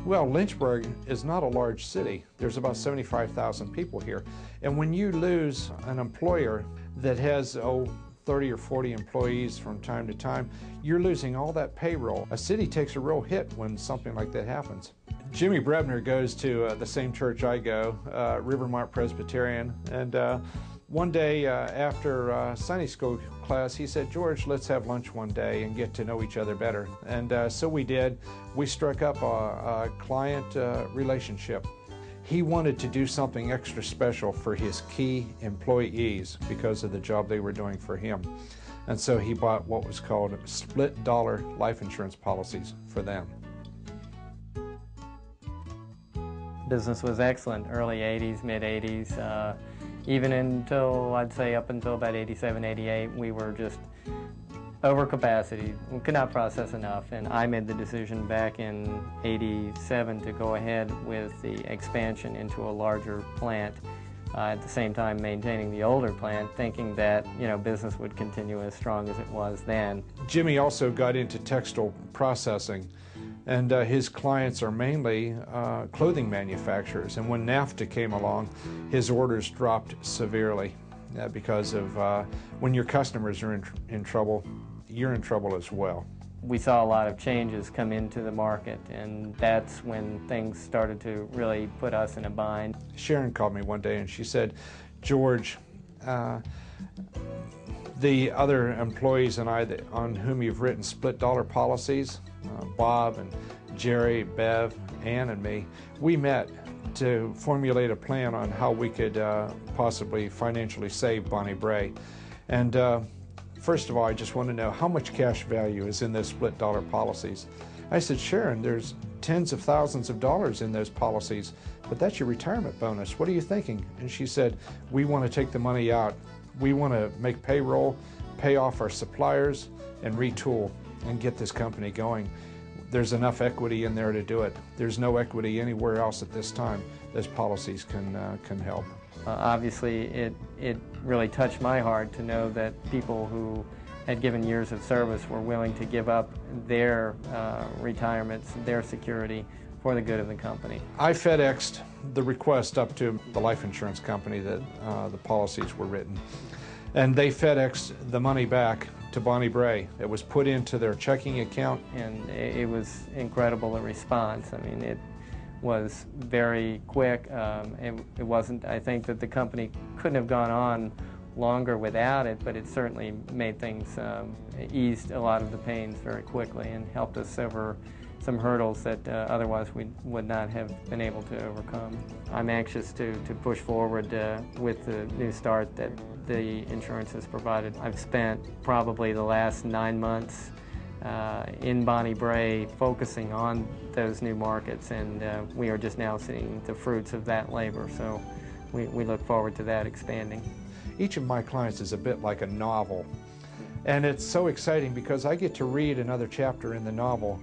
Well, Lynchburg is not a large city. There's about 75,000 people here. And when you lose an employer that has, 30 or 40 employees from time to time, you're losing all that payroll. A city takes a real hit when something like that happens. Jimmy Brebner goes to the same church I go, Rivermont Presbyterian, and one day after Sunday school class, he said, "George, let's have lunch one day and get to know each other better." And so we did. We struck up a client relationship. He wanted to do something extra special for his key employees because of the job they were doing for him. And so he bought what was called split dollar life insurance policies for them. Business was excellent, early 80s, mid 80s. Even until, I'd say up until about 87, 88, we were just over capacity. We could not process enough, and I made the decision back in 87 to go ahead with the expansion into a larger plant, at the same time maintaining the older plant, thinking that, business would continue as strong as it was then. Jimmy also got into textile processing, and his clients are mainly clothing manufacturers. And when NAFTA came along, his orders dropped severely because of when your customers are in trouble, you're in trouble as well. We saw a lot of changes come into the market, and that's when things started to really put us in a bind. Sharon called me one day and she said, "George, the other employees and I on whom you've written split dollar policies, Bob and Jerry, Bev, Ann and me, we met to formulate a plan on how we could possibly financially save Bonnie Bray. And first of all, I just want to know how much cash value is in those split dollar policies." I said, "Sharon, there's tens of thousands of dollars in those policies, but that's your retirement bonus. What are you thinking?" And she said, "We want to take the money out. We want to make payroll, pay off our suppliers, and retool and get this company going. There's enough equity in there to do it. There's no equity anywhere else at this time. Those policies can help." Obviously, it really touched my heart to know that people who had given years of service were willing to give up their retirements, their security, for the good of the company. I FedExed the request up to the life insurance company that the policies were written, and they FedExed the money back to Bonnie Bray. It was put into their checking account. And it was incredible, the response. I mean, it was very quick. It wasn't, I think that the company couldn't have gone on longer without it, but it certainly made things, eased a lot of the pains very quickly and helped us over some hurdles that otherwise we would not have been able to overcome. I'm anxious to push forward with the new start that the insurance has provided. I've spent probably the last 9 months in Bonnie Bray focusing on those new markets, and we are just now seeing the fruits of that labor, so we look forward to that expanding. Each of my clients is a bit like a novel, and it's so exciting because I get to read another chapter in the novel